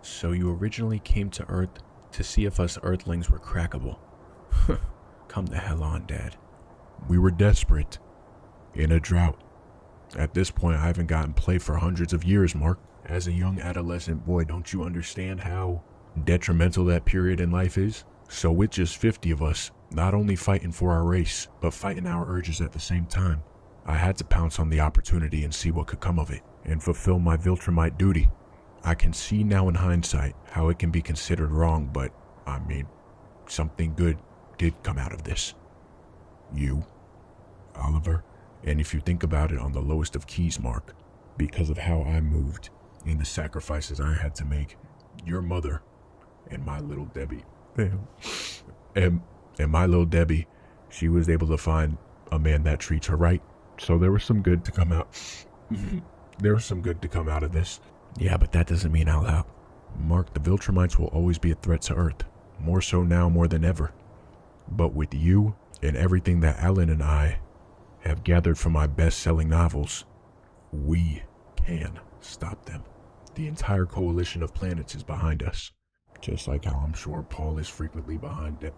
So you originally came to Earth to see if us Earthlings were crackable. Come the hell on, Dad. We were desperate. In a drought. At this point, I haven't gotten play for hundreds of years, Mark. As a young adolescent boy, don't you understand how detrimental that period in life is? So with just 50 of us, not only fighting for our race, but fighting our urges at the same time, I had to pounce on the opportunity and see what could come of it, and fulfill my Viltrumite duty. I can see now in hindsight how it can be considered wrong, but, I mean, something good did come out of this. You, Oliver, and if you think about it on the lowest of keys, Mark, because of how I moved and the sacrifices I had to make, your mother and my little Debbie, and my little Debbie, she was able to find a man that treats her right. So there was some good to come out. There was some good to come out of this. Yeah, but that doesn't mean out loud. Mark, the Viltrumites will always be a threat to Earth. More so now more than ever. But with you and everything that Alan and I have gathered from my best-selling novels, we can stop them. The entire coalition of planets is behind us. Just like how I'm sure Paul is frequently behind it.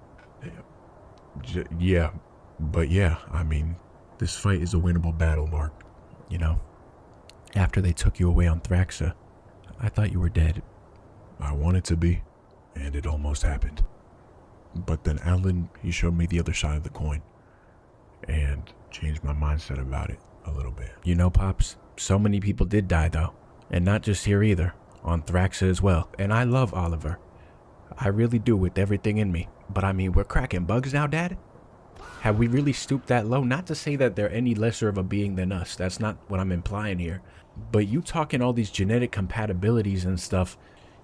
Yeah, but yeah, I mean, this fight is a winnable battle, Mark. You know, after they took you away on Thraxa, I thought you were dead. I wanted to be, and it almost happened. But then Alan, he showed me the other side of the coin, and changed my mindset about it a little bit. You know, Pops, so many people did die though, and not just here either, on Thraxa as well. And I love Oliver. I really do with everything in me. But I mean, we're cracking bugs now, Dad? Have we really stooped that low? Not to say that they're any lesser of a being than us. That's not what I'm implying here. But you talking all these genetic compatibilities and stuff,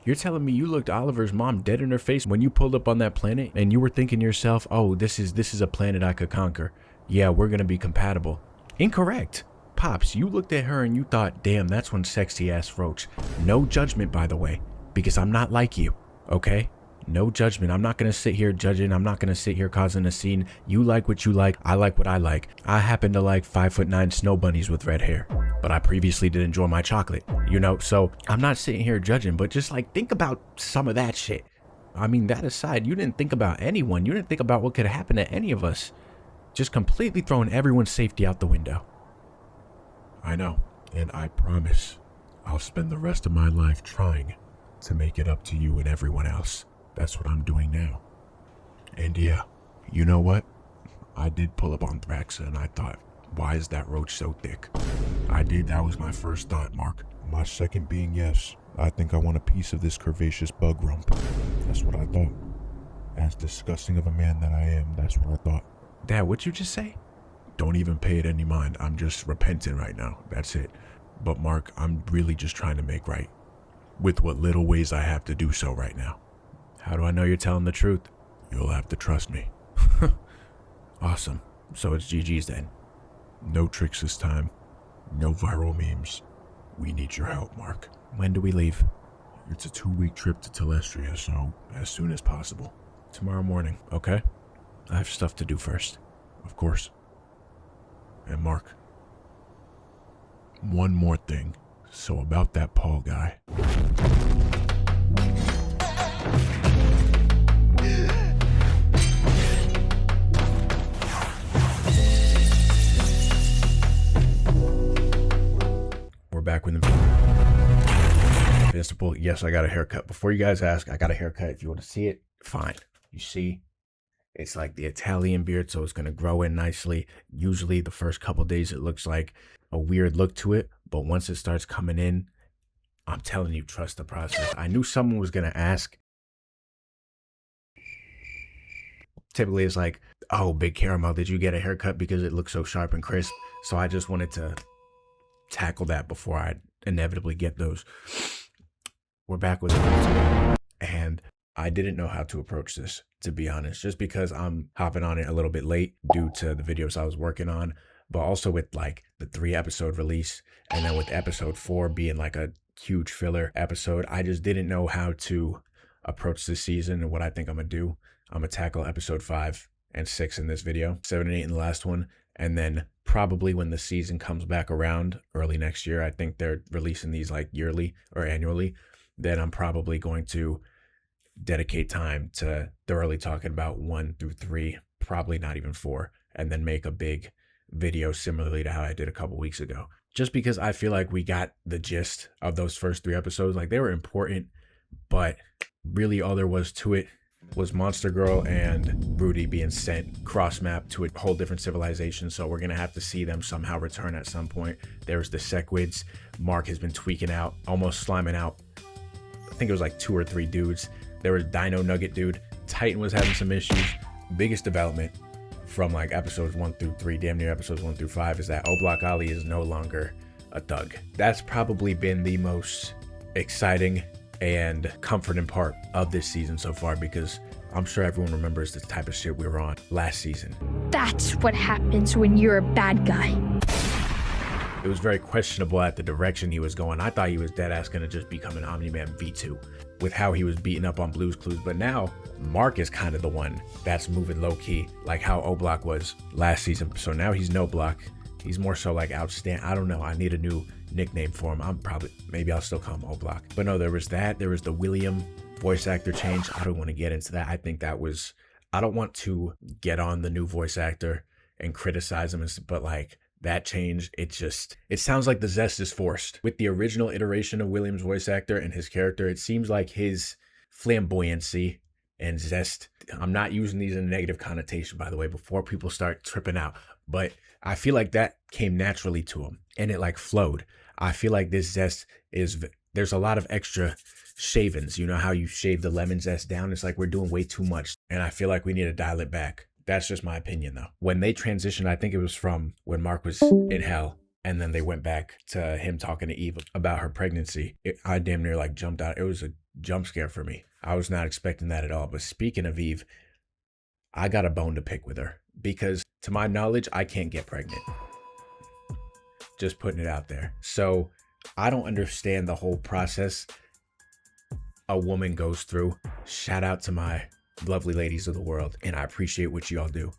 you're telling me you looked Oliver's mom dead in her face when you pulled up on that planet and you were thinking to yourself, oh, this is a planet I could conquer. Yeah, we're going to be compatible. Incorrect. Pops, you looked at her and you thought, damn, that's one sexy ass roach. No judgment, by the way, because I'm not like you, okay? No judgment. I'm not going to sit here judging. I'm not going to sit here causing a scene. You like what you like. I like what I like. I happen to like 5'9" snow bunnies with red hair, but I previously did enjoy my chocolate, you know? So I'm not sitting here judging, but just like think about some of that shit. I mean, that aside, you didn't think about anyone. You didn't think about what could happen to any of us. Just completely throwing everyone's safety out the window. I know, and I promise I'll spend the rest of my life trying to make it up to you and everyone else. That's what I'm doing now. And yeah, you know what? I did pull up on Thraxa and I thought, why is that roach so thick? I did, that was my first thought, Mark. My second being, yes, I think I want a piece of this curvaceous bug rump. That's what I thought. As disgusting of a man that I am, that's what I thought. Dad, what'd you just say? Don't even pay it any mind. I'm just repenting right now. That's it. But Mark, I'm really just trying to make right. With what little ways I have to do so right now. How do I know you're telling the truth? You'll have to trust me. Awesome. So it's GG's then. No tricks this time. No viral memes. We need your help, Mark. When do we leave? It's a 2-week trip to Telestria, so as soon as possible. Tomorrow morning, okay? I have stuff to do first. Of course. And Mark, one more thing. So about that Paul guy. We're back with Invincible. Yes, I got a haircut. Before you guys ask, I got a haircut. If you want to see it, fine. You see, it's like the Italian beard, so it's going to grow in nicely. Usually the first couple days it looks like a weird look to it, but once it starts coming in, I'm telling you, trust the process. I knew someone was going to ask. Typically it's like, oh, Big Caramel, did you get a haircut because it looks so sharp and crisp? So I just wanted to tackle that before I inevitably get those. We're back with it, and I didn't know how to approach this, to be honest, just because I'm hopping on it a little bit late due to the videos I was working on, but also with like the 3-episode release, and then with episode 4 being like a huge filler episode, I just didn't know how to approach this season and what I think I'm gonna do. I'm gonna tackle episode 5 and 6 in this video, 7 and 8 in the last one, and then probably when the season comes back around early next year, I think they're releasing these like yearly or annually. then I'm probably going to dedicate time to thoroughly talking about 1 through 3, probably not even 4, and then make a big video similarly to how I did a couple weeks ago. Just because I feel like we got the gist of those first 3 episodes. Like, they were important, but really all there was to it was Monster Girl and Rudy being sent cross-map to a whole different civilization. So we're going to have to see them somehow return at some point. There was the Sequids. Mark has been tweaking out, almost sliming out. I think it was like 2 or 3 dudes. There was Dino Nugget dude. Titan was having some issues. Biggest development from like episodes 1 through 3, damn near episodes 1 through 5, is that Oblak Ali is no longer a thug. That's probably been the most exciting and comforting part of this season so far, because I'm sure everyone remembers the type of shit we were on last season. That's what happens when you're a bad guy. It was very questionable at the direction he was going. I thought he was dead ass gonna just become an Omni-Man V2 with how he was beating up on Blue's Clues. But now Mark is kind of the one that's moving low key, like how Oblak was last season. So now he's no block. He's more so like outstanding. I don't know. I need a new nickname for him. Maybe I'll still call him Oblak. But no, there was that. There was the William voice actor change. I don't want to get into that. I think that was, I don't want to get on the new voice actor and criticize him, but like that change, it sounds like the zest is forced. With the original iteration of William's voice actor and his character, it seems like his flamboyancy and zest, I'm not using these in a negative connotation, by the way, before people start tripping out, but I feel like that came naturally to him and it like flowed. I feel like this zest there's a lot of extra shavings. You know how you shave the lemon zest down? It's like we're doing way too much, and I feel like we need to dial it back. That's just my opinion though. When they transitioned, I think it was from when Mark was in hell, and then they went back to him talking to Eve about her pregnancy. I damn near like jumped out. It was a jump scare for me. I was not expecting that at all. But speaking of Eve, I got a bone to pick with her, because to my knowledge, I can't get pregnant. Just putting it out there. So I don't understand the whole process a woman goes through. Shout out to my lovely ladies of the world, and I appreciate what y'all do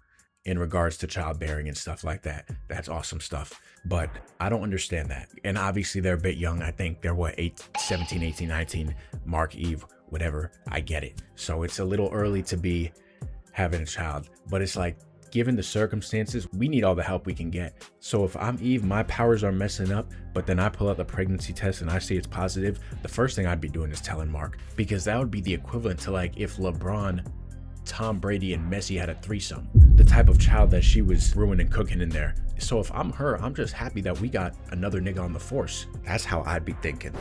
in regards to childbearing and stuff like that. That's awesome stuff. But I don't understand that. And obviously they're a bit young. I think they're 17, 18, 19, Mark, Eve, whatever. I get it. So it's a little early to be having a child, but it's like, given the circumstances, we need all the help we can get. So if I'm Eve, my powers are messing up, but then I pull out the pregnancy test and I see it's positive, the first thing I'd be doing is telling Mark, because that would be the equivalent to like if LeBron, Tom Brady, and Messi had a threesome, the type of child that she was brewing and cooking in there. So if I'm her, I'm just happy that we got another nigga on the force. That's how I'd be thinking,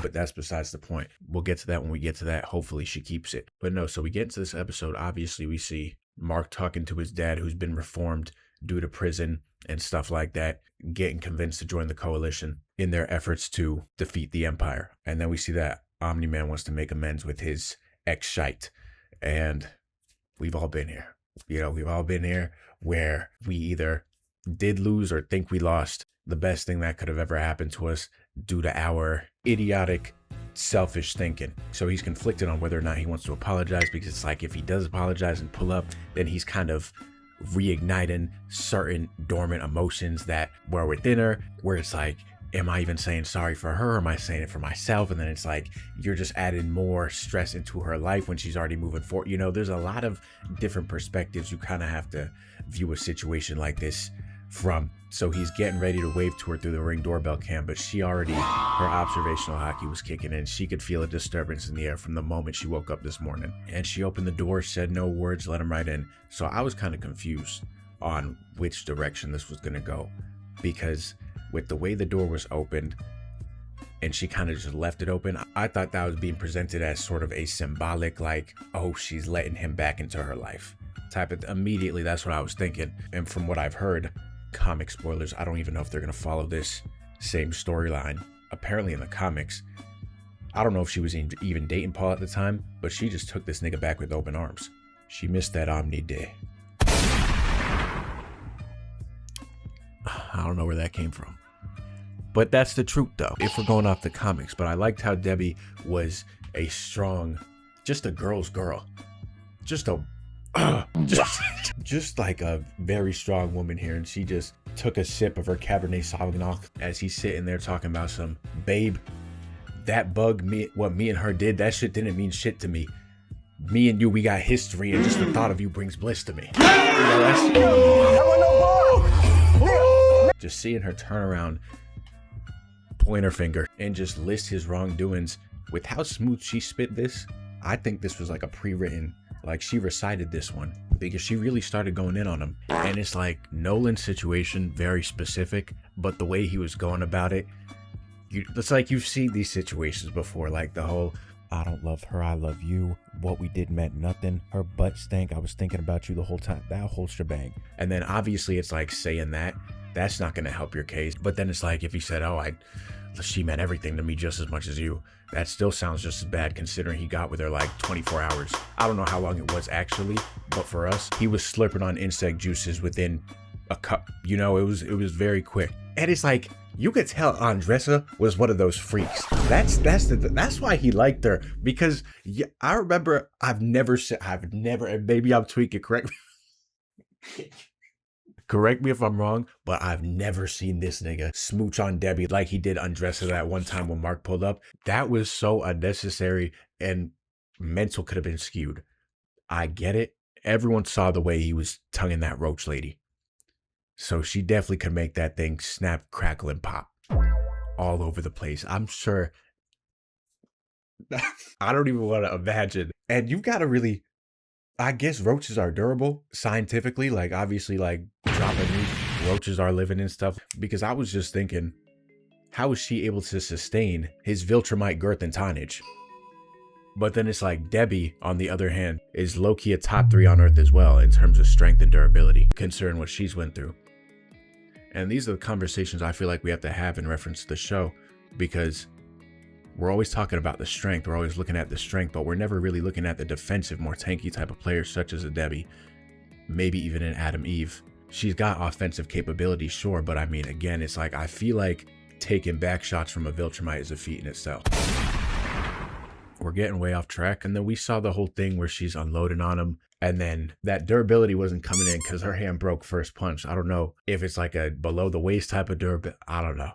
but that's besides the point. We'll get to that when we get to that. Hopefully she keeps it. But no, so we get into this episode. Obviously we see Mark talking to his dad, who's been reformed due to prison and stuff like that, getting convinced to join the coalition in their efforts to defeat the Empire. And then we see that Omni-Man wants to make amends with his ex-shite. And we've all been here. We've all been here where we either did lose or think we lost the best thing that could have ever happened to us due to our idiotic, selfish thinking. So he's conflicted on whether or not he wants to apologize, because it's like if he does apologize and pull up, then he's kind of reigniting certain dormant emotions that were within her, where it's like, am I even saying sorry for her? Or am I saying it for myself? And then it's like, you're just adding more stress into her life when she's already moving forward. There's a lot of different perspectives you kind of have to view a situation like this from. So he's getting ready to wave to her through the Ring doorbell cam, but her observational hockey was kicking in. She could feel a disturbance in the air from the moment she woke up this morning. And she opened the door, said no words, let him right in. So I was kind of confused on which direction this was going to go, because with the way the door was opened and she kind of just left it open, I thought that was being presented as sort of a symbolic, like, oh, she's letting him back into her life type of. Immediately, that's what I was thinking. And from what I've heard, comic spoilers, I don't even know if they're going to follow this same storyline. Apparently in the comics, I don't know if she was even dating Paul at the time, but she just took this nigga back with open arms. She missed that Omni day. I don't know where that came from, but that's the truth though, if we're going off the comics. But I liked how Debbie was a strong, just a girl's girl, just like a very strong woman here. And she just took a sip of her Cabernet Sauvignon as he's sitting there talking about some babe, that bug, what me and her did, that shit didn't mean shit to me. Me and you, we got history, and just the thought of you brings bliss to me. You know, just seeing her turn around, point her finger, and just list his wrongdoings with how smooth she spit this. I think this was like a pre-written, like she recited this one because she really started going in on him. And it's like Nolan's situation, very specific, but the way he was going about it, it's like you've seen these situations before, like the whole, I don't love her, I love you. What we did meant nothing. Her butt stank. I was thinking about you the whole time. That whole shebang. And then obviously it's like saying that's not going to help your case. But then it's like if he said, oh, she meant everything to me just as much as you. That still sounds just as bad considering he got with her like 24 hours. I don't know how long it was actually, but for us, he was slurping on insect juices within a cup. You know, it was very quick. And it's like, you could tell Andressa was one of those freaks. That's why he liked her, because yeah, I remember I've never, and maybe I'm tweaking, correct me if I'm wrong, but I've never seen this nigga smooch on Debbie like he did Andressa that one time when Mark pulled up. That was so unnecessary, and mental could have been skewed. I get it. Everyone saw the way he was tonguing that roach lady. So she definitely could make that thing snap, crackle, and pop all over the place. I'm sure. I don't even want to imagine. And you've got to really, I guess roaches are durable scientifically. Like obviously like dropping nuke, roaches are living and stuff. Because I was just thinking, how is she able to sustain his Viltrumite girth and tonnage? But then it's like Debbie, on the other hand, is low-key a top 3 on Earth as well in terms of strength and durability, considering what she's went through. And these are the conversations I feel like we have to have in reference to the show, because we're always talking about the strength. We're always looking at the strength, but we're never really looking at the defensive, more tanky type of players such as a Debbie, maybe even an Adam Eve. She's got offensive capabilities, sure, but I mean, again, it's like I feel like taking back shots from a Viltrumite is a feat in itself. We're getting way off track. And then we saw the whole thing where she's unloading on him. And then that durability wasn't coming in because her hand broke first punch. I don't know if it's like a below the waist type of durability. I don't know.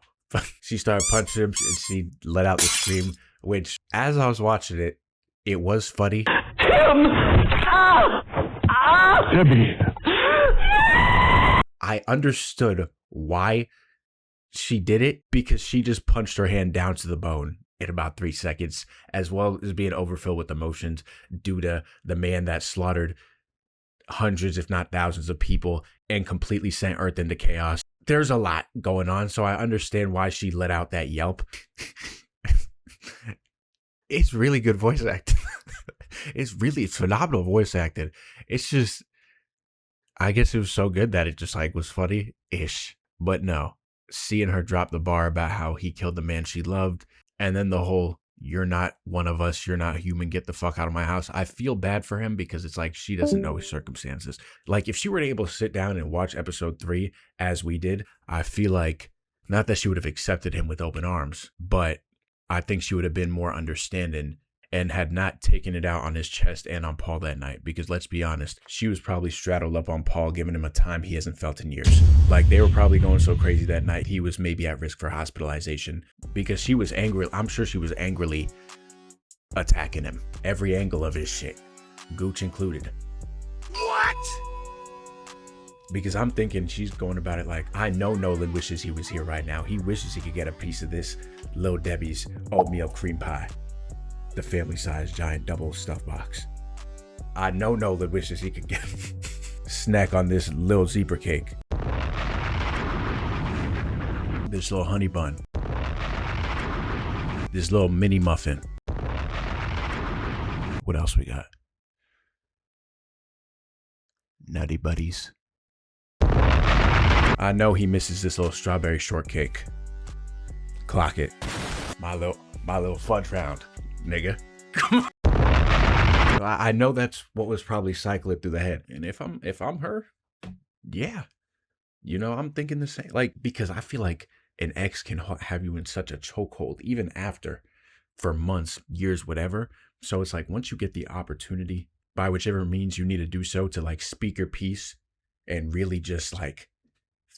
She started punching him and she let out the scream, which as I was watching it, it was funny. Tim! Debbie. I understood why she did it, because she just punched her hand down to the bone in about 3 seconds, as well as being overfilled with emotions due to the man that slaughtered hundreds, if not thousands of people and completely sent Earth into chaos. There's a lot going on, so I understand why she let out that yelp. It's really good voice acting. It's phenomenal voice acting. It's just, I guess it was so good that it just like was funny-ish. But no, seeing her drop the bar about how he killed the man she loved, and then the whole, you're not one of us, you're not human, get the fuck out of my house. I feel bad for him because it's like she doesn't know his circumstances. Like if she were able to sit down and watch episode 3 as we did, I feel like, not that she would have accepted him with open arms, but I think she would have been more understanding and had not taken it out on his chest and on Paul that night. Because let's be honest, she was probably straddled up on Paul, giving him a time he hasn't felt in years. Like they were probably going so crazy that night, he was maybe at risk for hospitalization because she was angry. I'm sure she was angrily attacking him. Every angle of his shit, Gooch included. What? Because I'm thinking she's going about it like, I know Nolan wishes he was here right now. He wishes he could get a piece of this Lil Debbie's oatmeal cream pie. The family size giant double stuff box. I know Nolan wishes he could get a snack on this little zebra cake. This little honey bun. This little mini muffin. What else we got? Nutty Buddies. I know he misses this little strawberry shortcake. Clock it. My little fudge round, nigga. I know that's what was probably cycling through the head. And if I'm her, yeah. You know, I'm thinking the same. Like, because I feel like an ex can have you in such a chokehold, even after, for months, years, whatever. So it's like, once you get the opportunity, by whichever means you need to do so, to like speak your piece and really just like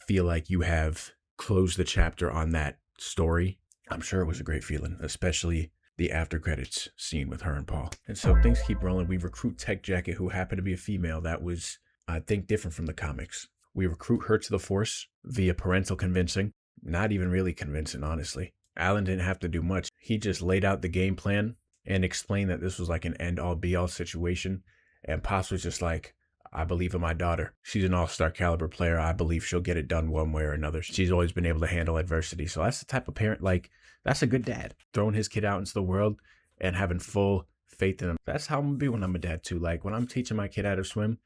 feel like you have closed the chapter on that story, I'm sure it was a great feeling, especially the after credits scene with her and Paul. And so things keep rolling. We recruit Tech Jacket, who happened to be a female that was, I think, different from the comics. We recruit her to the Force via parental convincing. Not even really convincing, honestly. Alan didn't have to do much. He just laid out the game plan and explained that this was like an end-all be-all situation. And Pops was just like, I believe in my daughter. She's an all-star caliber player. I believe she'll get it done one way or another. She's always been able to handle adversity. So that's the type of parent, like, that's a good dad. Throwing his kid out into the world and having full faith in him. That's how I'm going to be when I'm a dad, too. Like, when I'm teaching my kid how to swim,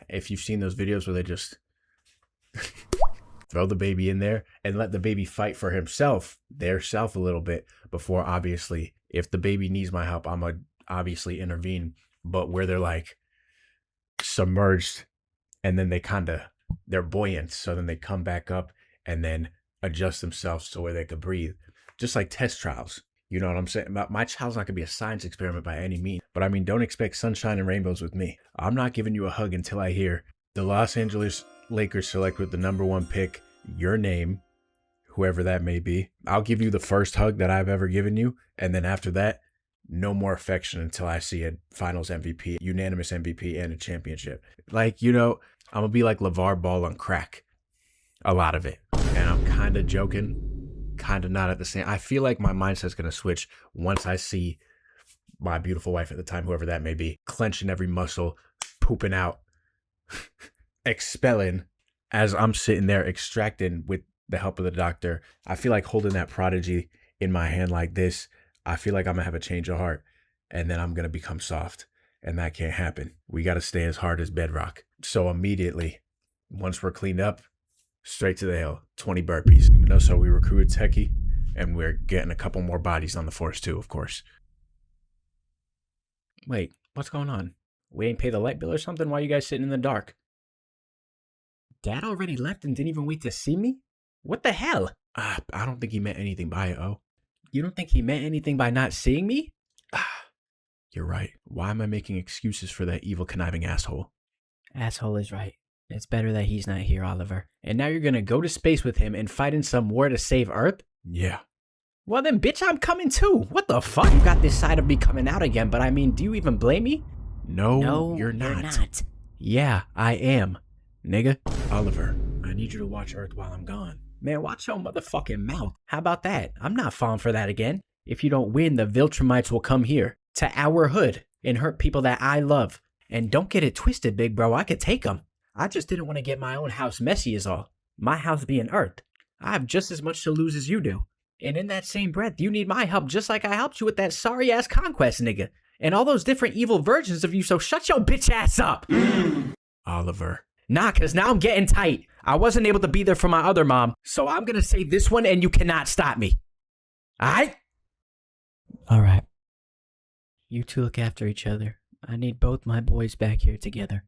if you've seen those videos where they just throw the baby in there and let the baby fight for himself, their self a little bit before, obviously, if the baby needs my help, I'm going to obviously intervene. But where they're like submerged and then they're buoyant. So then they come back up and then adjust themselves to where they could breathe. Just like test trials. You know what I'm saying? My child's not going to be a science experiment by any means. But I mean, don't expect sunshine and rainbows with me. I'm not giving you a hug until I hear the Los Angeles Lakers select with the #1 pick your name, whoever that may be. I'll give you the first hug that I've ever given you. And then after that, no more affection until I see a finals MVP, unanimous MVP, and a championship. Like, you know, I'm going to be like LeVar Ball on crack. A lot of it. And I'm kind of joking. Kind of not at the same. I feel like my mindset's going to switch once I see my beautiful wife at the time, whoever that may be, clenching every muscle, pooping out, expelling as I'm sitting there extracting with the help of the doctor. I feel like holding that prodigy in my hand like this, I feel like I'm going to have a change of heart and then I'm going to become soft, and that can't happen. We got to stay as hard as bedrock. So immediately, once we're cleaned up, straight to the hill, 20 burpees. So we recruited Techie, and we're getting a couple more bodies on the Force too, of course. Wait, what's going on? We ain't pay the light bill or something? Why are you guys sitting in the dark? Dad already left and didn't even wait to see me? What the hell? I don't think he meant anything by it, oh. You don't think he meant anything by not seeing me? You're right. Why am I making excuses for that evil, conniving asshole? Asshole is right. It's better that he's not here, Oliver. And now you're gonna go to space with him and fight in some war to save Earth? Yeah. Well then, bitch, I'm coming too. What the fuck? You got this side of me coming out again, but I mean, do you even blame me? No, you're not. Yeah, I am. Nigga. Oliver, I need you to watch Earth while I'm gone. Man, watch your motherfucking mouth. How about that? I'm not falling for that again. If you don't win, the Viltrumites will come here, to our hood, and hurt people that I love. And don't get it twisted, big bro, I could take them. I just didn't want to get my own house messy is all. My house being Earth. I have just as much to lose as you do. And in that same breath, you need my help just like I helped you with that sorry-ass Conquest nigga. And all those different evil versions of you, so shut your bitch ass up! Oliver. Nah, cause now I'm getting tight. I wasn't able to be there for my other mom, so I'm gonna say this one and you cannot stop me. Alright? Alright. You two look after each other. I need both my boys back here together.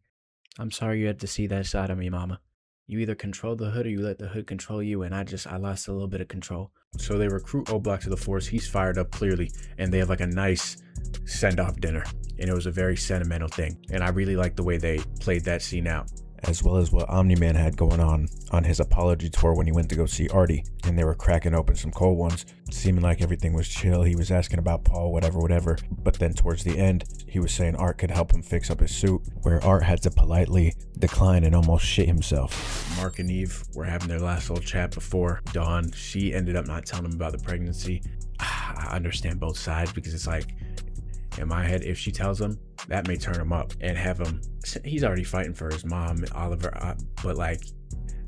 I'm sorry you had to see that side of me, Mama. You either control the hood or you let the hood control you, and I lost a little bit of control. So they recruit O-Block to the Force. He's fired up clearly, and they have like a nice send-off dinner. And it was a very sentimental thing. And I really liked the way they played that scene out. As well as what Omni-Man had going on his apology tour when he went to go see Artie. And they were cracking open some cold ones, seeming like everything was chill. He was asking about Paul, whatever. But then towards the end, he was saying Art could help him fix up his suit, where Art had to politely decline and almost shit himself. Mark and Eve were having their last little chat before Dawn. She ended up not telling him about the pregnancy. I understand both sides, because it's like, in my head, if she tells him, that may turn him up and have him, he's already fighting for his mom, Oliver, but like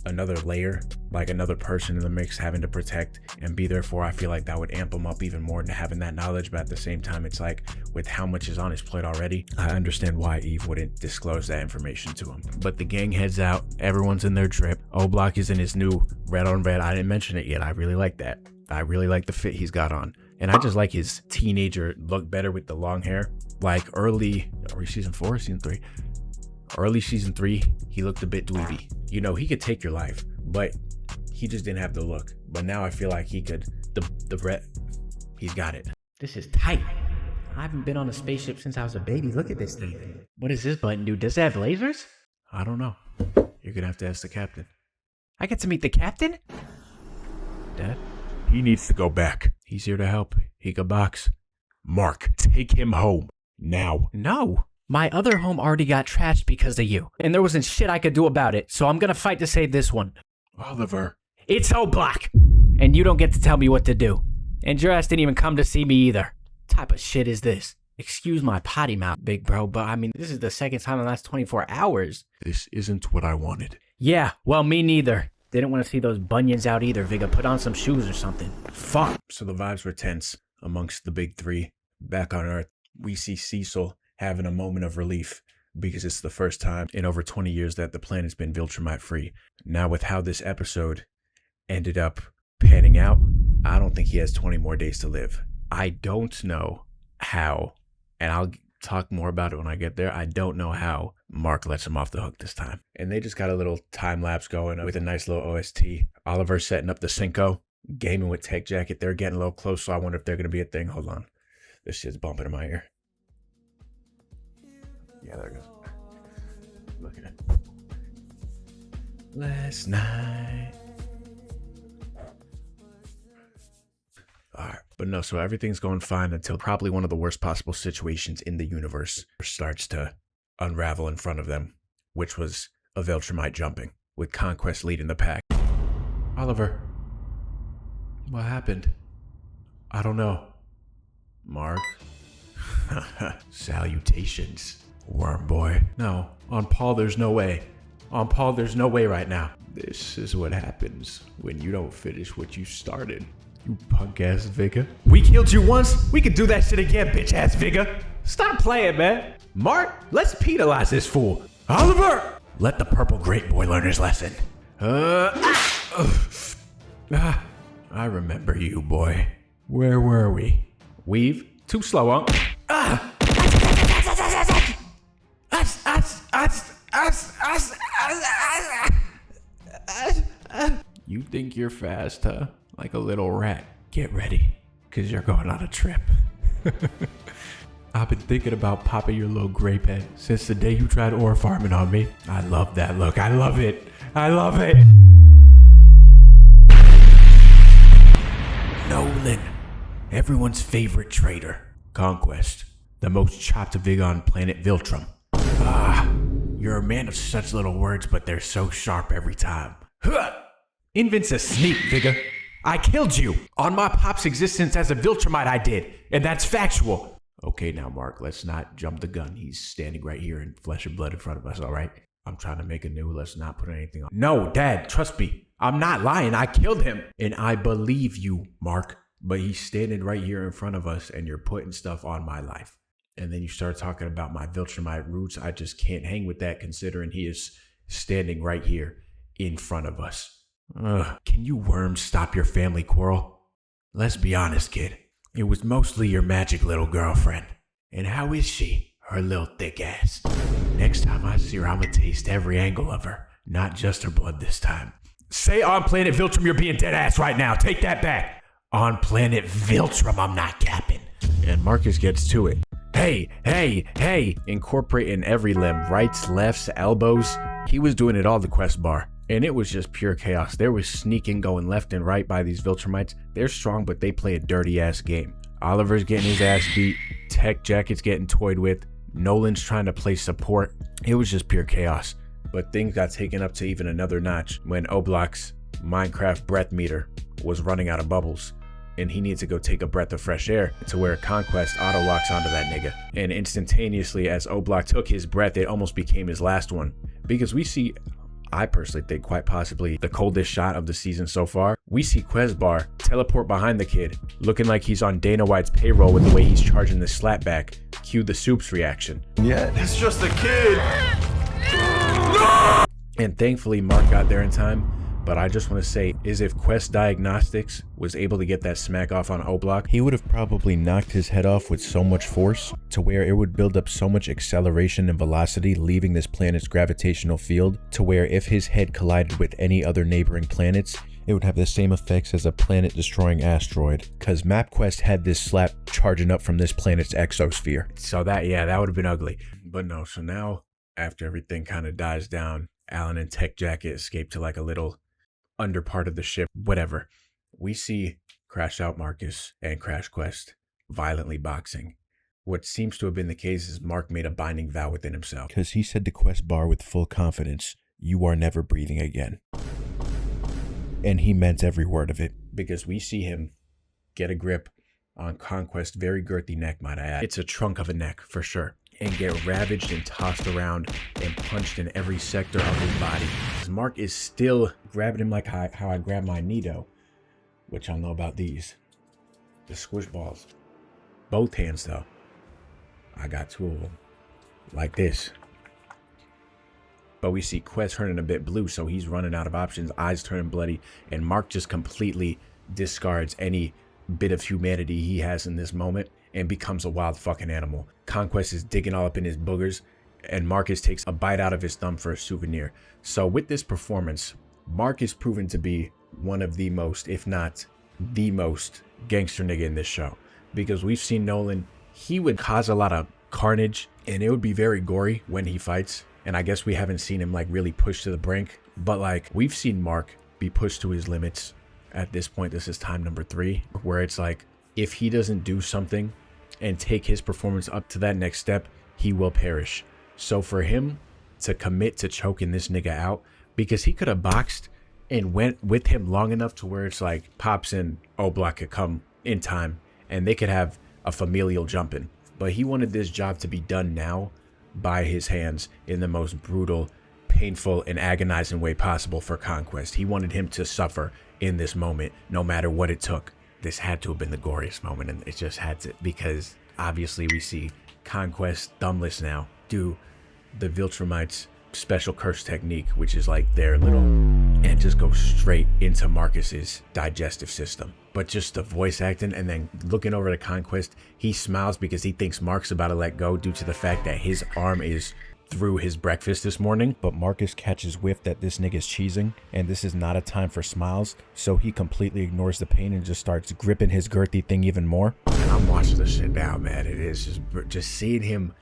another layer, like another person in the mix having to protect and be there for, I feel like that would amp him up even more to having that knowledge. But at the same time, it's like, with how much is on his plate already, I understand why Eve wouldn't disclose that information to him. But the gang heads out, everyone's in their drip. O-Block is in his new red on red. I didn't mention it yet. I really like that. I really like the fit he's got on. And I just like his teenager look better with the long hair. Like early, are we season 4 or season 3? Early season 3, he looked a bit dweeby. You know, he could take your life, but he just didn't have the look. But now I feel like he could, he's got it. This is tight. I haven't been on a spaceship since I was a baby. Look at this thing. What does this button do? Does it have lasers? I don't know. You're gonna have to ask the captain. I get to meet the captain? Dad? He needs to go back. He's here to help. He could box. Mark, take him home. Now. No. My other home already got trashed because of you, and there wasn't shit I could do about it, so I'm gonna fight to save this one. Oliver. It's O'Block, and you don't get to tell me what to do. And your ass didn't even come to see me either. Type of shit is this? Excuse my potty mouth, big bro, but I mean, this is the second time in the last 24 hours. This isn't what I wanted. Yeah, well, me neither. Didn't want to see those bunions out either, Vigga. Put on some shoes or something. Fuck. So the vibes were tense amongst the big three. Back on Earth, we see Cecil having a moment of relief because it's the first time in over 20 years that the planet's been Viltrumite free. Now with how this episode ended up panning out, I don't think he has 20 more days to live. I don't know how, and I'll talk more about it when I get there. I don't know how Mark lets him off the hook this time. And they just got a little time lapse going with a nice little OST. Oliver setting up the Cinco, gaming with Tech Jacket. They're getting a little close, so I wonder if they're going to be a thing. Hold on. This shit's bumping in my ear. Yeah, there it goes. Look at it. Last night. Alright, but no, so everything's going fine until probably one of the worst possible situations in the universe starts to unravel in front of them, which was a Viltrumite jumping, with Conquest leading the pack. Oliver, what happened? I don't know. Mark? Salutations, worm boy. No, on Paul there's no way. On Paul there's no way right now. This is what happens when you don't finish what you started. You punk-ass Vigga. We killed you once, we could do that shit again, bitch-ass Vigga. Stop playing, man. Mark, let's penalize this fool. Oliver! Let the purple great boy learn his lesson. I remember you, boy. Where were we? Weave. Too slow, huh? You think you're fast, huh? Like a little rat. Get ready, because you're going on a trip. I've been thinking about popping your little grape head since the day you tried ore farming on me. I love that look. I love it. I love it. Nolan, everyone's favorite trader. Conquest, the most chopped Vigga on planet Viltrum. You're a man of such little words, but they're so sharp every time. Invent's a sneak, Vigga. I killed you. On my pop's existence as a Viltrumite I did, and that's factual. Okay, now, Mark, let's not jump the gun. He's standing right here in flesh and blood in front of us, all right? I'm trying to make a new, let's not put anything on. No, Dad, trust me. I'm not lying. I killed him. And I believe you, Mark. But he's standing right here in front of us, and you're putting stuff on my life. And then you start talking about my Viltrumite roots. I just can't hang with that, considering he is standing right here in front of us. Can you worms stop your family quarrel? Let's be honest, kid. It was mostly your magic little girlfriend. And how is she? Her little thick ass. Next time I see her, I'm gonna taste every angle of her. Not just her blood this time. Say on planet Viltrum you're being dead ass right now. Take that back. On planet Viltrum, I'm not capping. And Marcus gets to it. Hey, hey, hey. Incorporating every limb. Rights, lefts, elbows. He was doing it all the quest bar. And it was just pure chaos. There was sneaking going left and right by these Viltrumites. They're strong, but they play a dirty-ass game. Oliver's getting his ass beat. Tech Jacket's getting toyed with. Nolan's trying to play support. It was just pure chaos. But things got taken up to even another notch when O'Block's Minecraft breath meter was running out of bubbles. And he needs to go take a breath of fresh air to where Conquest auto-locks onto that nigga. And instantaneously, as O'Block took his breath, it almost became his last one. Because we see... I personally think quite possibly the coldest shot of the season so far. We see Quezbar teleport behind the kid, looking like he's on Dana White's payroll with the way he's charging this slapback. Cue the Soup's reaction. Yeah, it's just a kid. No! And thankfully Mark got there in time. But I just want to say, is if Quest Diagnostics was able to get that smack off on O'Block, he would have probably knocked his head off with so much force to where it would build up so much acceleration and velocity leaving this planet's gravitational field to where if his head collided with any other neighboring planets, it would have the same effects as a planet-destroying asteroid. Cause MapQuest had this slap charging up from this planet's exosphere. So that would have been ugly. But no, so now, after everything kind of dies down, Alan and Tech Jacket escape to like a little under part of the ship, whatever. We see Crash Out Marcus and Crash Quest, violently boxing. What seems to have been the case is Mark made a binding vow within himself. Because he said to Quest Bar with full confidence, "You are never breathing again." And he meant every word of it. Because we see him get a grip on Conquest, very girthy neck, might I add. It's a trunk of a neck, for sure. And get ravaged and tossed around and punched in every sector of his body. Mark is still grabbing him like how I grab my Nido, which I know about these. The squish balls. Both hands, though. I got 2 of them. Like this. But we see Quest turning a bit blue, so he's running out of options, eyes turning bloody, and Mark just completely discards any bit of humanity he has in this moment and becomes a wild fucking animal. Conquest is digging all up in his boogers, and Marcus takes a bite out of his thumb for a souvenir. So with this performance, Mark is proven to be one of the most, if not the most, gangster nigga in this show. Because we've seen Nolan, he would cause a lot of carnage, and it would be very gory when he fights. And I guess we haven't seen him like really pushed to the brink, but like we've seen Mark be pushed to his limits. At this point, this is time number 3, where it's like, if he doesn't do something and take his performance up to that next step, he will perish. So for him to commit to choking this nigga out, because he could have boxed and went with him long enough to where it's like Pops and O-Block could come in time and they could have a familial jumping. But he wanted this job to be done now by his hands in the most brutal, painful, and agonizing way possible for Conquest. He wanted him to suffer in this moment, no matter what it took. This had to have been the goriest moment, and it just had to, because obviously we see Conquest thumbless now do the Viltrumites' special curse technique, which is like their little, and just go straight into Marcus's digestive system. But just the voice acting, and then looking over to Conquest, he smiles because he thinks Mark's about to let go due to the fact that his arm is through his breakfast this morning. But Marcus catches whiff that this nigga's cheesing, and this is not a time for smiles, so he completely ignores the pain and just starts gripping his girthy thing even more. And I'm watching this shit now, man. It is just seeing him.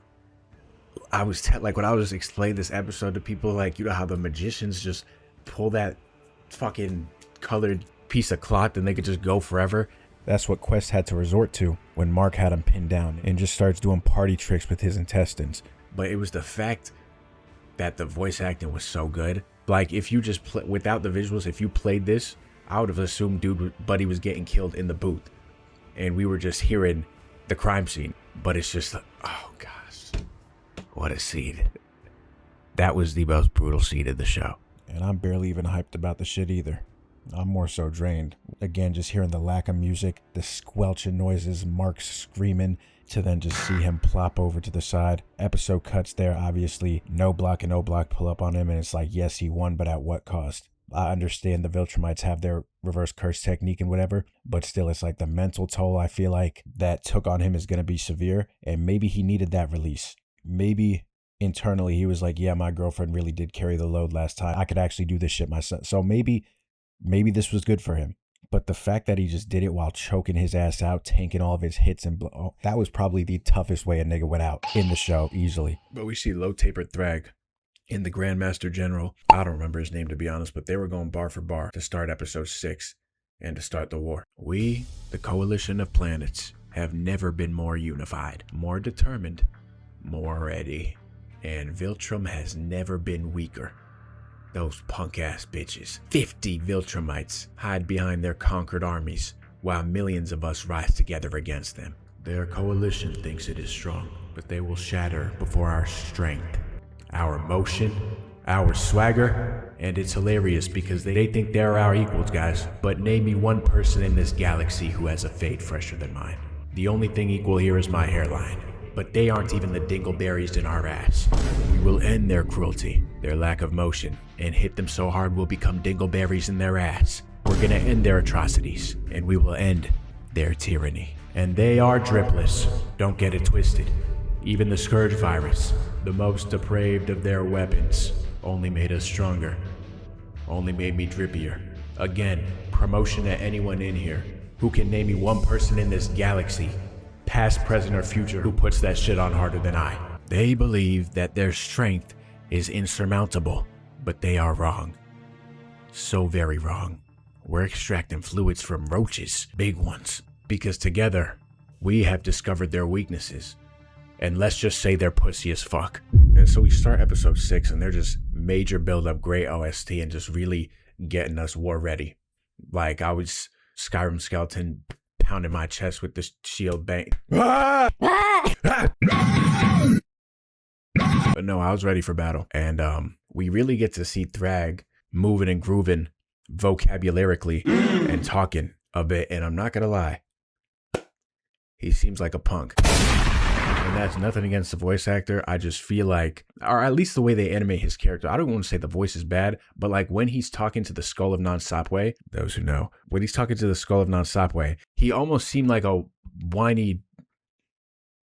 I was like, when I was explaining this episode to people, like, you know how the magicians just pull that fucking colored piece of cloth and they could just go forever. That's what Quest had to resort to when Mark had him pinned down and just starts doing party tricks with his intestines. But it was the fact that the voice acting was so good. Like, if you just without the visuals, if you played this, I would have assumed Buddy was getting killed in the booth and we were just hearing the crime scene. But it's just like, oh gosh, what a scene. That was the most brutal scene of the show. And I'm barely even hyped about the shit either. I'm more so drained. Again, just hearing the lack of music, the squelching noises, Mark screaming, to then just see him plop over to the side. Episode cuts there, obviously. No block and O-Block pull up on him, and it's like, yes, he won, but at what cost? I understand the Viltrumites have their reverse curse technique and whatever, but still, it's like the mental toll I feel like that took on him is going to be severe, and maybe he needed that release. Maybe internally he was like, yeah, my girlfriend really did carry the load last time. I could actually do this shit myself. So maybe this was good for him. But the fact that he just did it while choking his ass out, tanking all of his hits and that was probably the toughest way a nigga went out in the show, easily. But we see low tapered Thrag in the Grandmaster General. I don't remember his name, to be honest, but they were going bar for bar to start episode 6 and to start the war. We, the Coalition of Planets, have never been more unified, more determined, more ready. And Viltrum has never been weaker. Those punk-ass bitches, 50 Viltrumites, hide behind their conquered armies, while millions of us rise together against them. Their coalition thinks it is strong, but they will shatter before our strength, our motion, our swagger, and it's hilarious because they think they're our equals, guys. But name me one person in this galaxy who has a fate fresher than mine. The only thing equal here is my hairline. But they aren't even the dingleberries in our ass. We will end their cruelty, their lack of motion, and hit them so hard we'll become dingleberries in their ass. We're gonna end their atrocities, and we will end their tyranny. And they are dripless, don't get it twisted. Even the Scourge virus, the most depraved of their weapons, only made us stronger, only made me drippier. Again, promotion to anyone in here who can name me one person in this galaxy, past, present, or future, who puts that shit on harder than I. They believe that their strength is insurmountable, but they are wrong. So very wrong. We're extracting fluids from roaches, big ones, because together we have discovered their weaknesses. And let's just say they're pussy as fuck. And so we start episode 6 and they're just major build up, great OST and just really getting us war ready. Like I was Skyrim skeleton pounding my chest with this shield bang. But no, I was ready for battle. And we really get to see Thrag moving and grooving vocabularically and talking a bit. And I'm not gonna lie, he seems like a punk. And that's nothing against the voice actor. I just feel like, or at least the way they animate his character, I don't want to say the voice is bad, but like when he's talking to the skull of Non-Stopway, those who know, when he's talking to the skull of Non-Stopway, he almost seemed like a whiny,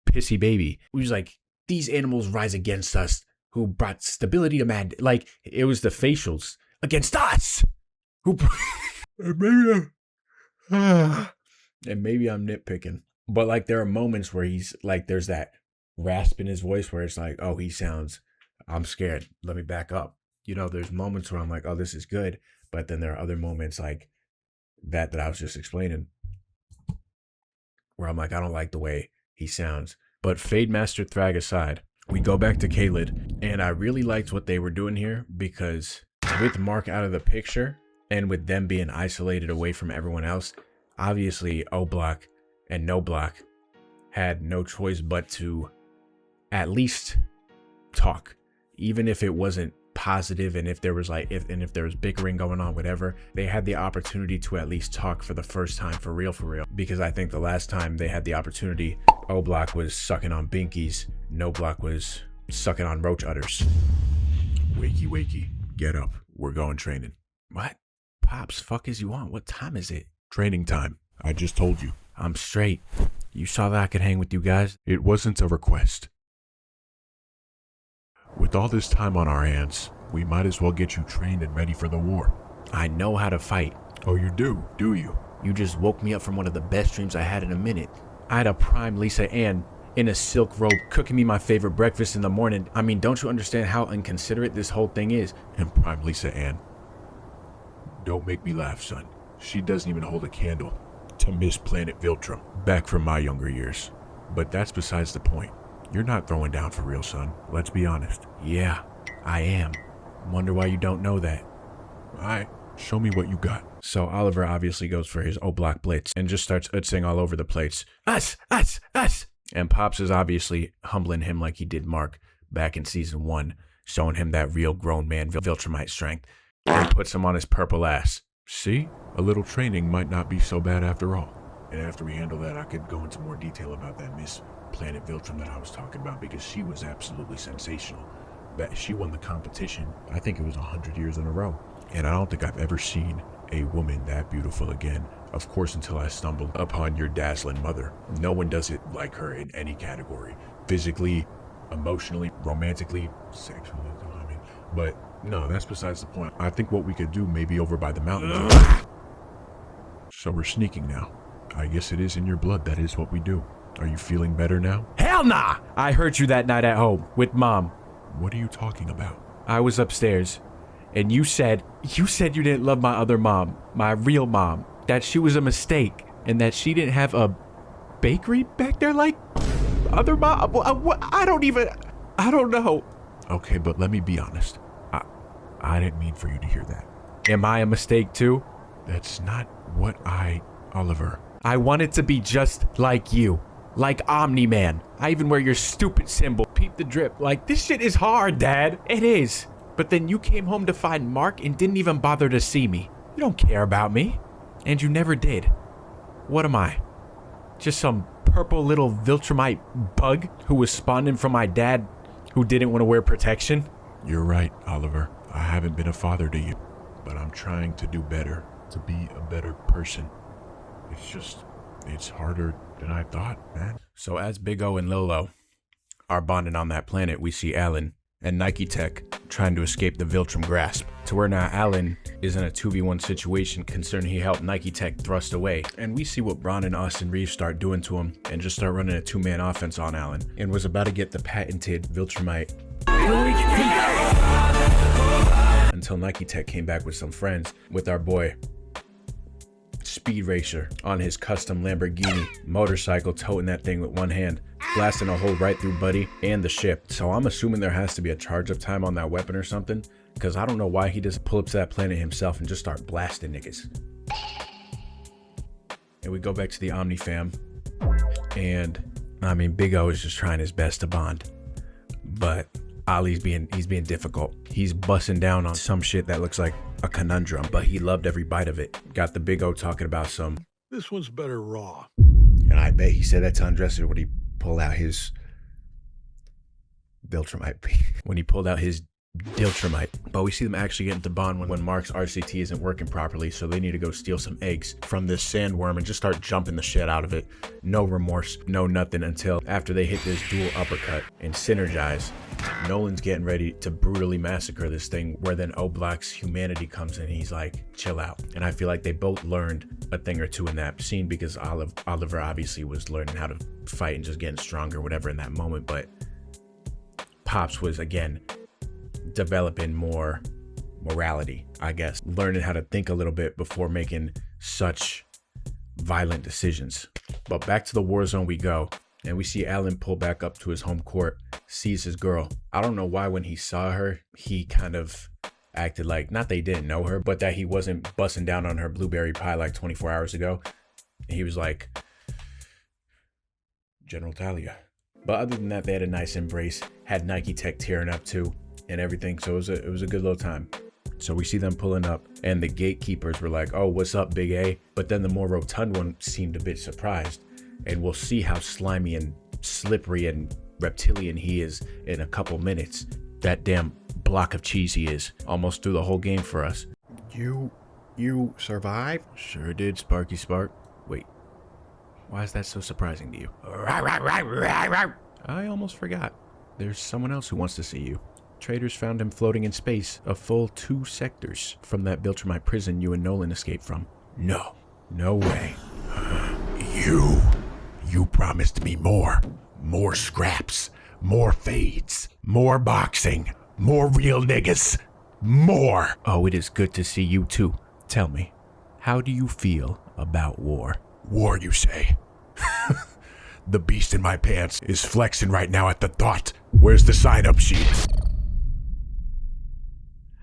pissy baby. He was like, these animals rise against us, who brought stability to man. Like, it was the facials against us. Who and maybe I'm nitpicking. But like there are moments where he's like, there's that rasp in his voice where it's like, oh, he sounds, I'm scared. Let me back up. You know, there's moments where I'm like, oh, this is good. But then there are other moments like that I was just explaining where I'm like, I don't like the way he sounds. But Fade Master Thrag aside, we go back to Kaled. And I really liked what they were doing here because with Mark out of the picture and with them being isolated away from everyone else, obviously O-Block and No Block had no choice but to at least talk, even if it wasn't positive and if there was like if there was bickering going on, whatever. They had the opportunity to at least talk for the first time for real, because I think the last time they had the opportunity, O Block was sucking on binkies, No Block was sucking on roach udders. Wakey wakey, get up, we're going training. What? Pops, fuck is you on? What time is it? Training time. I just told you. I'm straight. You saw that I could hang with you guys? It wasn't a request. With all this time on our hands, we might as well get you trained and ready for the war. I know how to fight. Oh, you do you? You just woke me up from one of the best dreams I had in a minute. I had a prime Lisa Ann in a silk robe cooking me my favorite breakfast in the morning. I mean, don't you understand how inconsiderate this whole thing is? And prime Lisa Ann. Don't make me laugh, son. She doesn't even hold a candle to Miss Planet Viltrum, back from my younger years. But that's besides the point. You're not throwing down for real, son. Let's be honest. Yeah, I am. Wonder why you don't know that. Alright, show me what you got. So Oliver obviously goes for his O-Block blitz and just starts utsing all over the plates. Us! And Pops is obviously humbling him like he did Mark back in season 1, showing him that real grown man Viltrumite strength, and puts him on his purple ass. See? A little training might not be so bad after all. And after we handle that, I could go into more detail about that Miss Planet Viltrum that I was talking about, because she was absolutely sensational. That she won the competition, I think it was 100 years in a row. And I don't think I've ever seen a woman that beautiful again. Of course, until I stumbled upon your dazzling mother. No one does it like her in any category. Physically, emotionally, romantically, sexually, I mean. But no, that's besides the point. I think what we could do may be over by the mountains. So we're sneaking now. I guess it is in your blood. That is what we do. Are you feeling better now? Hell nah! I heard you that night at home with Mom. What are you talking about? I was upstairs, and you said you didn't love my other mom, my real mom, that she was a mistake, and that she didn't have a bakery back there like other mom. I don't know. Okay, but let me be honest. I didn't mean for you to hear that. Am I a mistake too? That's not what Oliver. I want it to be just like you. Like Omni-Man. I even wear your stupid symbol. Peep the drip. Like, this shit is hard, Dad. It is. But then you came home to find Mark and didn't even bother to see me. You don't care about me. And you never did. What am I? Just some purple little Viltrumite bug who was spawning from my dad who didn't want to wear protection? You're right, Oliver. I haven't been a father to you. But I'm trying to do better. To be a better person. It's harder than I thought, man. So as Big O and Lolo are bonding on that planet, we see Alan and Nike Tech trying to escape the Viltrum grasp, to where now Alan is in a 2v1 situation concerning he helped Nike Tech thrust away. And we see what Braun and Austin Reeves start doing to him and just start running a 2-man offense on Alan, and was about to get the patented Viltrumite until Nike Tech came back with some friends with our boy speed racer on his custom Lamborghini motorcycle, toting that thing with one hand, blasting a hole right through Buddy and the ship. So I'm assuming there has to be a charge up time on that weapon or something, because I don't know why he just pull up to that planet himself and just start blasting niggas. And we go back to the Omni fam, and I mean, Big O is just trying his best to bond, but Ollie's being difficult. He's busting down on some shit that looks like a conundrum, but he loved every bite of it. Got the Big O talking about some. This one's better raw. And I bet he said that to Undresser when he pulled out his Viltrumite. When he pulled out his Diltrumite. But we see them actually getting to bond when Mark's RCT isn't working properly, so they need to go steal some eggs from this sandworm and just start jumping the shit out of it. No remorse, no nothing, until after they hit this dual uppercut and synergize. Nolan's getting ready to brutally massacre this thing, where then O'Block's humanity comes in. He's like, chill out. And I feel like they both learned a thing or two in that scene, because Oliver obviously was learning how to fight and just getting stronger, whatever, in that moment. But Pops was, again, developing more morality, I guess, learning how to think a little bit before making such violent decisions. But back to the war zone we go, and we see Alan pull back up to his home court, sees his girl. I don't know why when he saw her, he kind of acted like, not that he didn't know her, but that he wasn't busting down on her blueberry pie like 24 hours ago. He was like, General Talia. But other than that, they had a nice embrace, had Nike Tech tearing up too, and everything. So it was a good little time. So we see them pulling up, and the gatekeepers were like, oh, what's up, Big A? But then the more rotund one seemed a bit surprised. And we'll see how slimy and slippery and reptilian he is in a couple minutes. That damn block of cheese he is, almost through the whole game for us. You survived? Sure did, Sparky Spark. Wait, why is that so surprising to you? I almost forgot. There's someone else who wants to see you. Traders found him floating in space, a full 2 sectors from that Viltrumite prison you and Nolan escaped from. No way. You promised me more scraps, more fades, more boxing, more real niggas, more. Oh, it is good to see you too. Tell me, how do you feel about war? War, you say? The beast in my pants is flexing right now at the thought. Where's the sign-up sheet?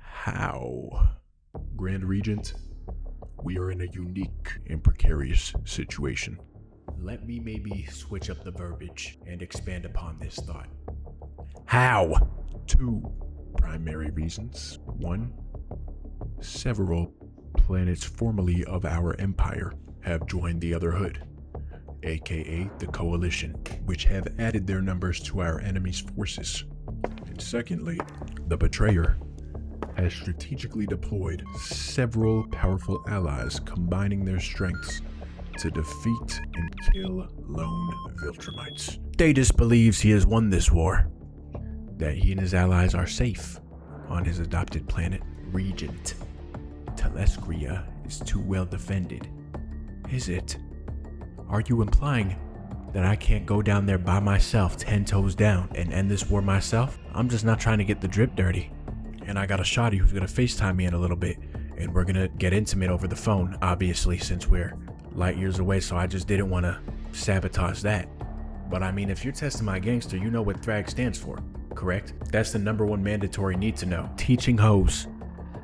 How? Grand Regent, we are in a unique and precarious situation. Let me maybe switch up the verbiage and expand upon this thought. How? 2 primary reasons. 1, several planets formerly of our empire have joined the Otherhood, aka the Coalition, which have added their numbers to our enemy's forces. And secondly, the Betrayer has strategically deployed several powerful allies, combining their strengths to defeat and kill lone Viltrumites. Datus believes he has won this war, that he and his allies are safe on his adopted planet, Regent. Telescria is too well defended. Is it? Are you implying that I can't go down there by myself, 10 toes down, and end this war myself? I'm just not trying to get the drip dirty. And I got a shawty who's gonna FaceTime me in a little bit, and we're gonna get intimate over the phone, obviously, since we're light years away, so I just didn't want to sabotage that. But I mean, if you're testing my gangster, you know what Thrag stands for, correct? That's the #1 mandatory need to know. Teaching hoes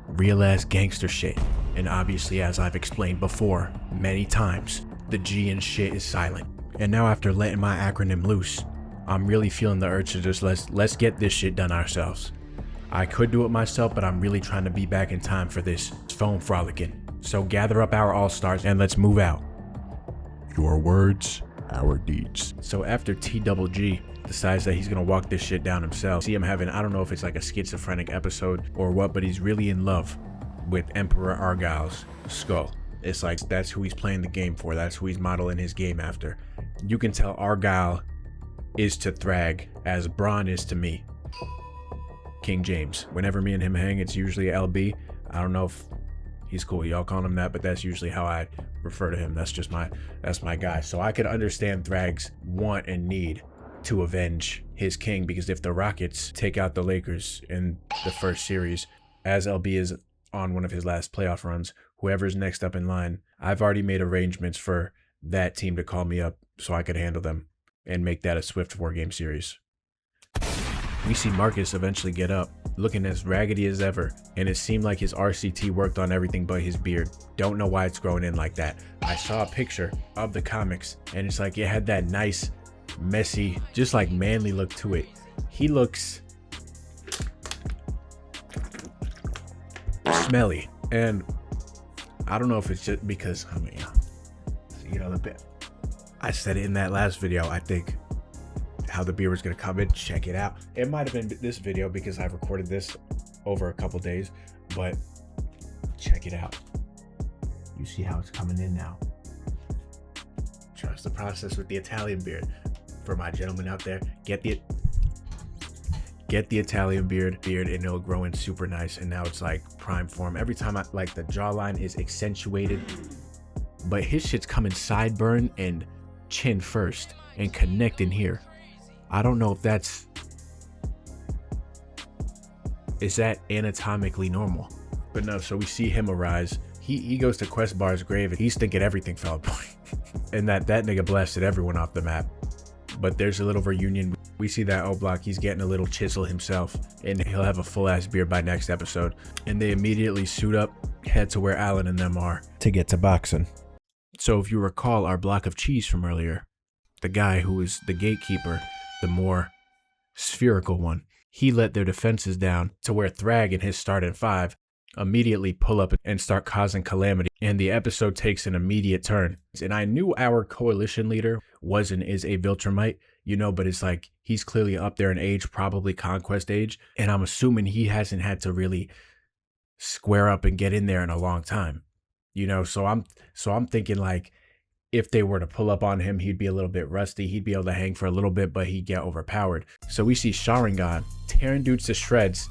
real ass gangster shit. And obviously, as I've explained before many times, the G in shit is silent. And now after letting my acronym loose, I'm really feeling the urge to just let's get this shit done ourselves. I could do it myself, but I'm really trying to be back in time for this phone frolicking. So gather up our all-stars and let's move out. Your words, our deeds. So after T-Double-G decides that he's gonna walk this shit down himself, see him having, I don't know if it's like a schizophrenic episode or what, but he's really in love with Emperor Argyle's skull. It's like, that's who he's playing the game for. That's who he's modeling his game after. You can tell Argyle is to Thrag as Braun is to me, King James. Whenever me and him hang, it's usually LB. I don't know if he's cool, y'all call him that, but that's usually how I refer to him. That's my guy. So I could understand Thrag's want and need to avenge his king, because if the Rockets take out the Lakers in the first series, as LB is on one of his last playoff runs, whoever's next up in line, I've already made arrangements for that team to call me up so I could handle them and make that a swift 4-game series. We see Marcus eventually get up, looking as raggedy as ever, and it seemed like his RCT worked on everything but his beard. Don't know why it's growing in like that. I saw a picture of the comics, and it's like it had that nice, messy, just like manly look to it. He looks smelly, and I don't know if it's just because, I mean, you know, I said it in that last video, I think how the beer was going to come in. Check it out. It might have been this video because I recorded this over a couple days, but check it out. You see how it's coming in now. Trust the process with the Italian beard. For my gentlemen out there, get the Italian beard and it'll grow in super nice. And now it's like prime form. Every time I like, the jawline is accentuated, but his shit's coming sideburn and chin first and connecting here. I don't know if is that anatomically normal? But no, so we see him arise. He goes to Quest Bar's grave and he's thinking everything fell apart. And that nigga blasted everyone off the map. But there's a little reunion. We see that O-Block, he's getting a little chisel himself, and he'll have a full ass beard by next episode. And they immediately suit up, head to where Alan and them are to get to boxing. So if you recall our block of cheese from earlier, the guy who was the gatekeeper, the more spherical one, he let their defenses down to where Thrag and his starting 5 immediately pull up and start causing calamity, and the episode takes an immediate turn. And I knew our coalition leader is a Viltrumite, you know, but it's like he's clearly up there in age, probably Conquest age, and I'm assuming he hasn't had to really square up and get in there in a long time, you know. So I'm thinking, like, if they were to pull up on him, he'd be a little bit rusty. He'd be able to hang for a little bit, but he'd get overpowered. So we see Sharingan tearing dudes to shreds,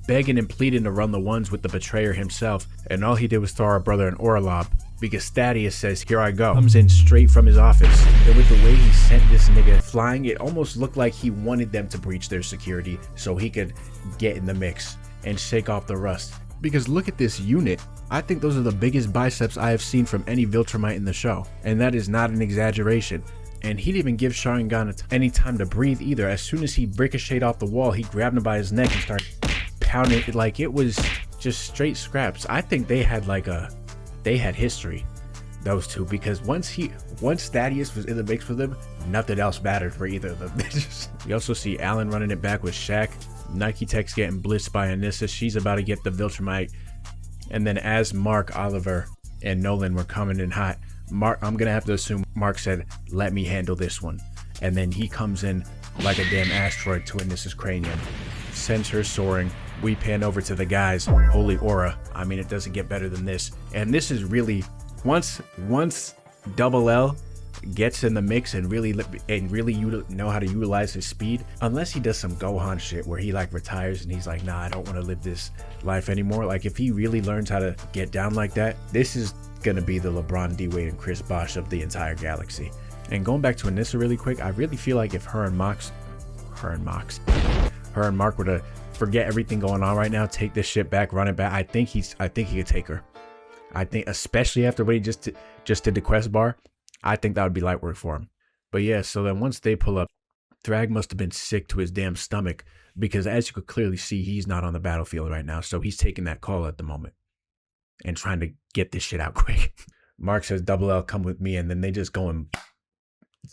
begging and pleading to run the ones with the betrayer himself. And all he did was throw our brother an aura lob because Thaddeus says, "Here I go." Comes in straight from his office. And with the way he sent this nigga flying, it almost looked like he wanted them to breach their security so he could get in the mix and shake off the rust. Because look at this unit. I think those are the biggest biceps I have seen from any Viltrumite in the show. And that is not an exaggeration. And he didn't even give Sharingan any time to breathe either. As soon as he ricocheted off the wall, he grabbed him by his neck and started pounding it like it was just straight scraps. I think they had history, those two, because once Thaddeus was in the mix with them, nothing else mattered for either of them. We also see Alan running it back with Shaq. Nike Tech's getting blitzed by Anissa. She's about to get the Viltrumite. And then as Mark, Oliver, and Nolan were coming in hot, I'm gonna have to assume Mark said, "Let me handle this one." And then he comes in like a damn asteroid to Anissa's cranium, sends her soaring. We pan over to the guys. Holy aura. I mean, it doesn't get better than this. And this is really, once Double L gets in the mix and really know how to utilize his speed, unless he does some Gohan shit where he like retires and he's like, nah, I don't want to live this life anymore. Like, if he really learns how to get down like that, this is gonna be the LeBron, D-Wade, and Chris Bosh of the entire galaxy. And going back to Anissa really quick, I really feel like if her and Mark were to forget everything going on right now, take this shit back, run it back, I think he could take her. I think, especially after what he just did to Quest Bar, I think that would be light work for him. But yeah, so then once they pull up, Thrag must have been sick to his damn stomach, because as you could clearly see, he's not on the battlefield right now. So he's taking that call at the moment and trying to get this shit out quick. Mark says, "Double L, come with me." And then they just go and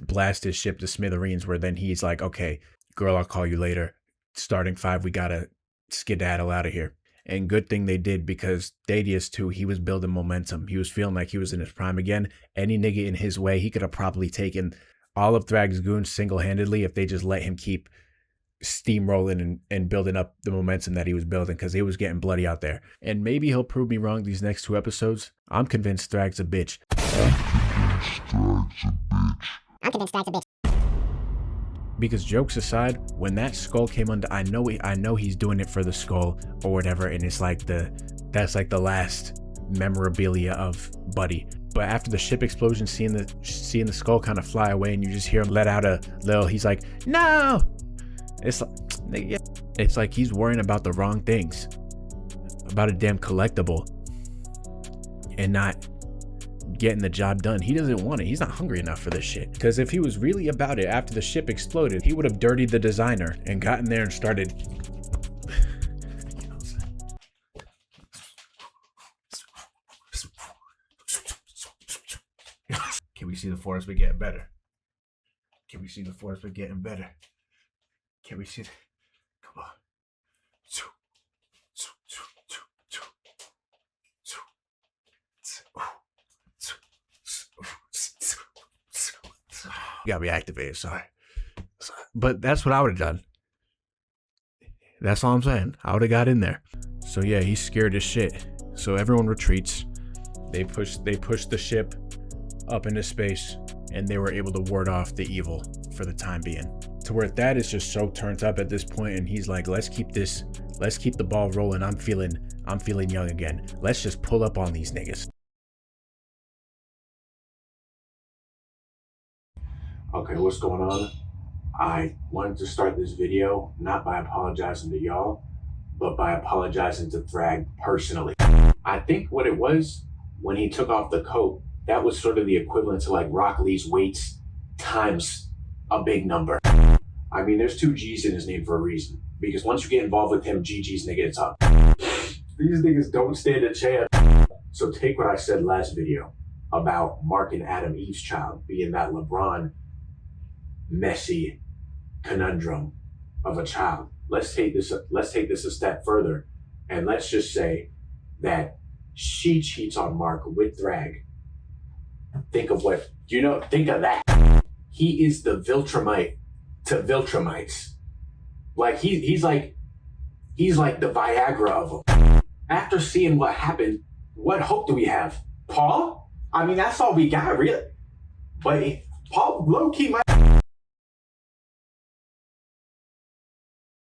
blast his ship to smithereens, where then he's like, "Okay, girl, I'll call you later. Starting 5, we gotta skedaddle out of here." And good thing they did, because Thaddeus too, he was building momentum. He was feeling like he was in his prime again. Any nigga in his way, he could have probably taken all of Thrag's goons single-handedly if they just let him keep steamrolling and building up the momentum that he was building, because it was getting bloody out there. And maybe he'll prove me wrong these next 2 episodes. I'm convinced Thrag's a bitch. Because jokes aside, when that skull came under, I know he's doing it for the skull or whatever, and it's like that's like the last memorabilia of Buddy. But after the ship explosion, seeing the skull kind of fly away, and you just hear him let out a little, he's like, "No!" It's like he's worrying about the wrong things, about a damn collectible. and not getting the job done. He doesn't want it. He's not hungry enough for this shit. Because if he was really about it after the ship exploded, he would have dirtied the designer and gotten there and started. Can we see the forest but getting better? Can we see the forest but getting better? Can we see? Come on. You gotta be activated, sorry. But that's what I would have done. That's all I'm saying. I would have got in there. So yeah, he's scared as shit. So everyone retreats. They push the ship up into space, and they were able to ward off the evil for the time being. To where Thad is just so turned up at this point, and he's like, let's keep the ball rolling. I'm feeling young again. Let's just pull up on these niggas. Okay, what's going on? I wanted to start this video not by apologizing to y'all, but by apologizing to Thrag personally. I think what it was, when he took off the coat, that was sort of the equivalent to like Rock Lee's weights times a big number. I mean, there's 2 G's in his name for a reason. Because once you get involved with him, GG's nigga, it's up. These niggas don't stand a chance. So take what I said last video about Mark and Adam Eve's child being that LeBron messy conundrum of a child. Let's take this a step further, and let's just say that she cheats on Mark with Thrag. Think of that. He is the Viltrumite to Viltrumites. Like he's like the Viagra of them. After seeing what happened, what hope do we have? Paul? I mean, that's all we got, really. But Paul low-key might